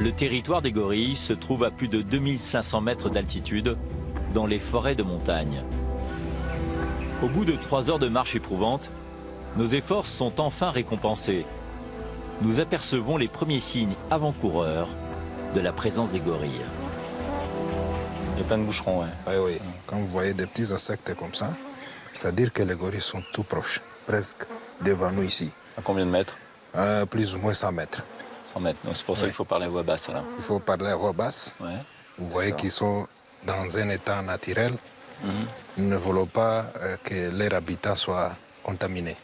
Le territoire des gorilles se trouve à plus de 2500 mètres d'altitude, dans les forêts de montagne. Au bout de 3 heures de marche éprouvante, nos efforts sont enfin récompensés. Nous apercevons les premiers signes avant-coureurs de la présence des gorilles. Il y a plein de boucherons, ouais. Oui, oui. Quand vous voyez des petits insectes comme ça, c'est-à-dire que les gorilles sont tout proches, presque devant nous ici. À combien de mètres? Plus ou moins 100 mètres. 100 mètres, donc c'est pour ça qu'il faut parler à voix basse, alors. Il faut parler à voix basse. Ouais. Vous voyez qu'ils sont dans un état naturel. Nous ne voulons pas que leur habitat soit contaminé.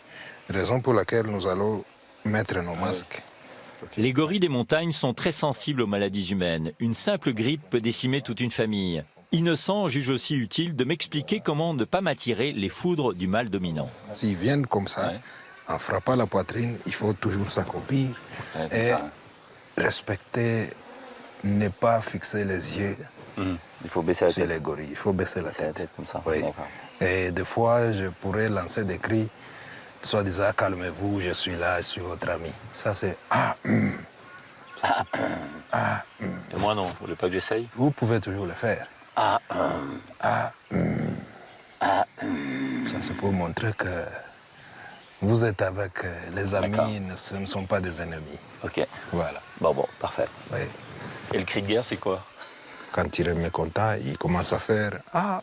Raison pour laquelle nous allons mettre nos masques. Les gorilles des montagnes sont très sensibles aux maladies humaines. Une simple grippe peut décimer toute une famille. Innocent juge aussi utile de m'expliquer comment ne pas m'attirer les foudres du mâle dominant. S'ils viennent comme ça, Ouais. en frappant la poitrine, il faut toujours s'accroupir Ouais, comme et ça. respecter, ne pas fixer les yeux Il faut baisser la sur tête. les gorilles. Il faut baisser la Baisser la tête. tête comme ça. Oui. D'accord. Et des fois, je pourrais lancer des cris, soit disant calmez-vous, je suis là, je suis votre ami. Ça, c'est Et moi, non, vous voulez pas que j'essaye? Vous pouvez toujours le faire. Ça, c'est pour montrer que vous êtes avec les D'accord. amis, ce ne sont pas des ennemis. Ok. Voilà. Bon, parfait. Oui. Et le cri de guerre, c'est quoi? Quand il est mécontent, il commence à faire Là,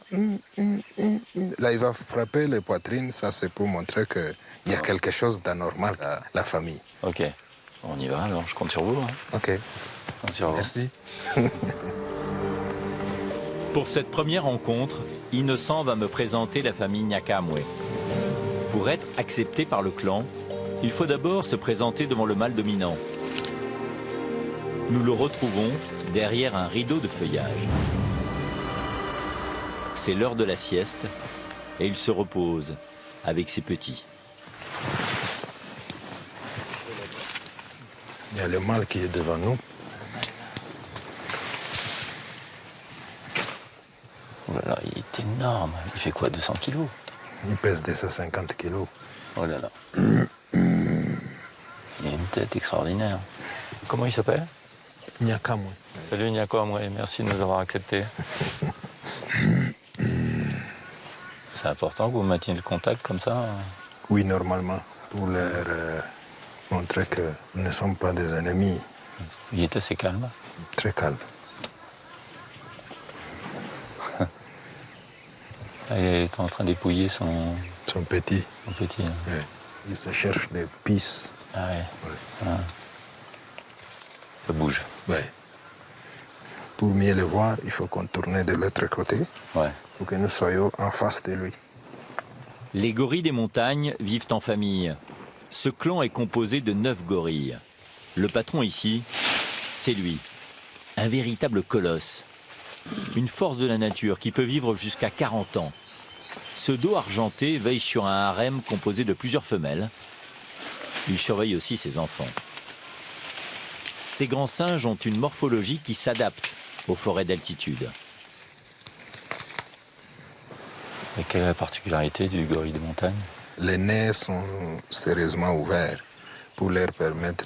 il va frapper les poitrines. Ça, c'est pour montrer qu'il y a quelque chose d'anormal à la famille. Ok. On y va, alors. Je compte sur vous. Hein. OK. Je compte sur vous. Merci. Pour cette première rencontre, Innocent va me présenter la famille Nyakamwe. Pour être accepté par le clan, il faut d'abord se présenter devant le mâle dominant. Nous le retrouvons derrière un rideau de feuillage. C'est l'heure de la sieste et il se repose avec ses petits. Il y a le mâle qui est devant nous. Oh là là, il est énorme. Il fait quoi, 200 kilos? Il pèse 250 kilos. Oh là là. Il a une tête extraordinaire. Comment il s'appelle? Nyakamwe. Salut Nyakamwe, merci de nous avoir acceptés. C'est important que vous mainteniez le contact comme ça? Oui, normalement, pour leur montrer que nous ne sommes pas des ennemis. Il est assez calme. Très calme. Il est en train d'épouiller son Petit. petit. Hein. Oui. Il se cherche des pistes. Ah ouais. Oui. Ah. Ça bouge. Oui. Pour mieux le voir, il faut qu'on tourne de l'autre côté Ouais. pour que nous soyons en face de lui. Les gorilles des montagnes vivent en famille. Ce clan est composé de 9 gorilles. Le patron ici, c'est lui. Un véritable colosse. Une force de la nature qui peut vivre jusqu'à 40 ans. Ce dos argenté veille sur un harem composé de plusieurs femelles. Il surveille aussi ses enfants. Ces grands singes ont une morphologie qui s'adapte aux forêts d'altitude. Et quelle est la particularité du gorille de montagne? Les nez sont sérieusement ouverts pour leur permettre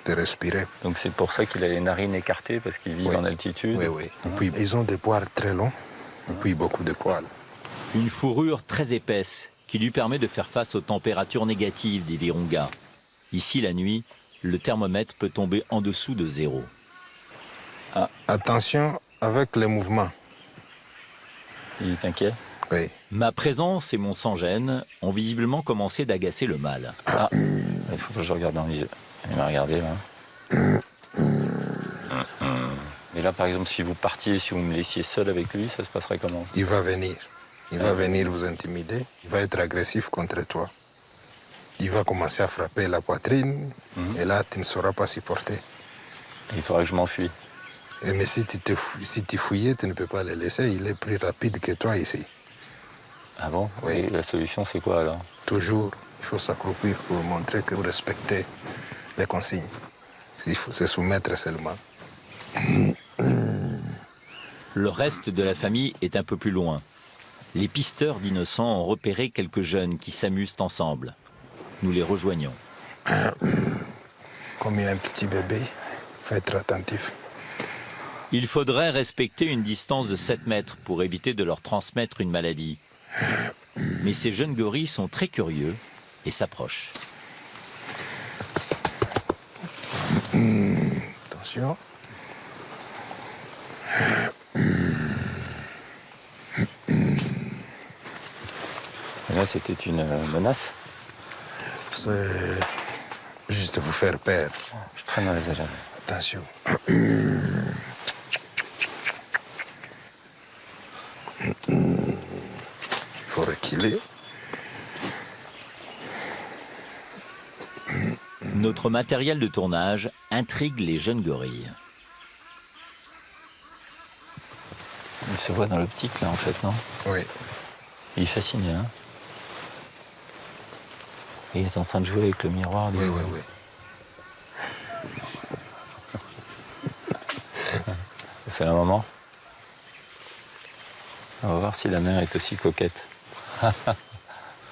de respirer. Donc c'est pour ça qu'il a les narines écartées, parce qu'il vit Oui. en altitude. Oui, oui. Et puis, ils ont des poils très longs et puis beaucoup de poils. Une fourrure très épaisse qui lui permet de faire face aux températures négatives des Virunga. Ici, la nuit, le thermomètre peut tomber en dessous de 0. Attention avec les mouvements. Il est inquiet. Oui. Ma présence et mon sans-gêne ont visiblement commencé d'agacer le mâle. Ah, il faut que je regarde dans les yeux. Il m'a regardé là. Et là, par exemple, si vous partiez, si vous me laissiez seul avec lui, ça se passerait comment? Il va venir. Il va venir vous intimider. Il va être agressif contre toi. Il va commencer à frapper la poitrine. Et là, tu ne sauras pas supporter. Il faudrait que je m'enfuis. Mais si tu fouillais, tu ne peux pas le laisser. Il est plus rapide que toi ici. Ah bon? Oui. Et la solution, c'est quoi alors? Toujours, il faut s'accroupir pour montrer que vous respectez les consignes. Il faut se soumettre seulement. Le reste de la famille est un peu plus loin. Les pisteurs d'Innocent ont repéré quelques jeunes qui s'amusent ensemble. Nous les rejoignons. Comme il y a un petit bébé, il faut être attentif. Il faudrait respecter une distance de 7 mètres pour éviter de leur transmettre une maladie. Mais ces jeunes gorilles sont très curieux et s'approchent. Attention. Et là, c'était une menace. C'est juste vous faire peur. Je suis très mal à l'aise. Attention. Il faut reculer. Notre matériel de tournage intrigue les jeunes gorilles. Il se voit dans l'optique, là, en fait, non? Oui. Il est fasciné, hein? Il est en train de jouer avec le miroir. Oui, oui, oui. C'est la maman. On va voir si la mère est aussi coquette.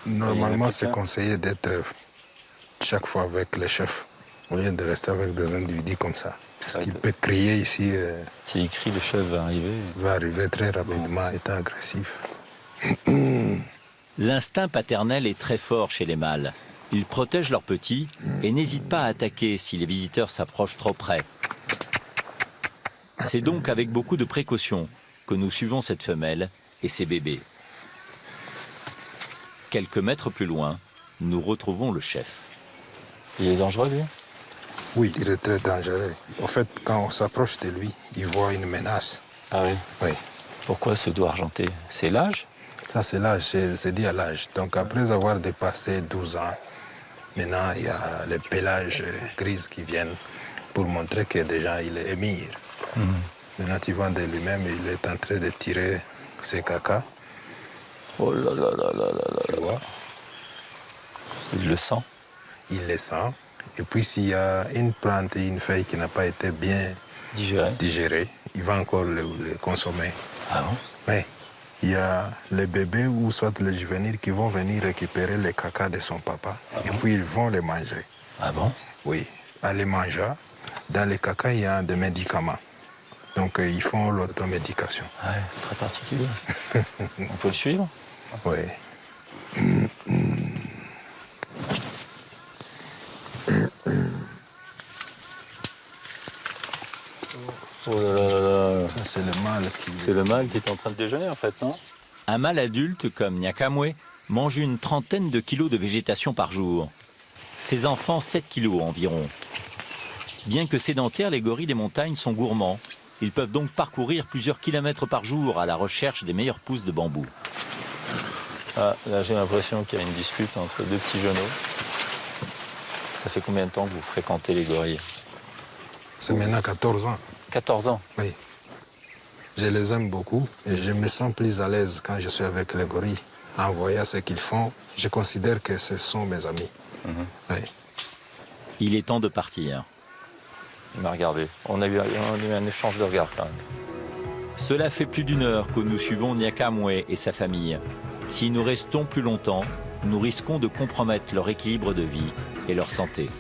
Normalement, c'est conseillé d'être chaque fois avec les chefs, au lieu de rester avec des individus comme ça. Parce qu'il peut crier ici. S'il crie, le chef va arriver. Il va arriver très rapidement, étant agressif. L'instinct paternel est très fort chez les mâles. Ils protègent leurs petits et n'hésitent pas à attaquer si les visiteurs s'approchent trop près. C'est donc avec beaucoup de précaution que nous suivons cette femelle et ses bébés. Quelques mètres plus loin, nous retrouvons le chef. Il est dangereux, lui? Oui, il est très dangereux. En fait, quand on s'approche de lui, il voit une menace. Ah oui? Oui. Pourquoi ce doigt argenté? C'est l'âge? Ça, c'est l'âge, c'est dit à l'âge. Donc, après avoir dépassé 12 ans, maintenant, il y a les pélages grises qui viennent pour montrer que déjà, il est émir. Maintenant, tu vois de lui-même, il est en train de tirer ses cacas. Oh là là là là là Tu là vois? là. Il le sent? Il les sent. Et puis, s'il y a une plante et une feuille qui n'a pas été bien Digéré? digérée, il va encore le consommer. Ah bon? Oui. Il y a les bébés ou soit les juvéniles qui vont venir récupérer les cacas de son papa. Et puis, ils vont les manger. Ah bon? Oui. À les manger, dans les cacas, il y a des médicaments. Donc, ils font l'automédication. Ouais, c'est très particulier. On peut le suivre? Oui. Oh là là là là. Ça, c'est le mâle qui... C'est le mâle qui est en train de déjeuner, en fait, non? Un mâle adulte comme Nyakamwe mange une trentaine de kilos de végétation par jour. Ses enfants 7 kilos environ. Bien que sédentaires, les gorilles des montagnes sont gourmands. Ils peuvent donc parcourir plusieurs kilomètres par jour à la recherche des meilleures pousses de bambou. Ah, là, j'ai l'impression qu'il y a une dispute entre deux petits genoux. Ça fait combien de temps que vous fréquentez les gorilles? C'est maintenant 14 ans. 14 ans. Oui. Je les aime beaucoup et je me sens plus à l'aise quand je suis avec les gorilles. En voyant ce qu'ils font, je considère que ce sont mes amis. Oui. Il est temps de partir. Il m'a regardé. On a eu un échange de regards, quand même. Cela fait plus d'une heure que nous suivons Nyakamwe et sa famille. Si nous restons plus longtemps, nous risquons de compromettre leur équilibre de vie et leur santé.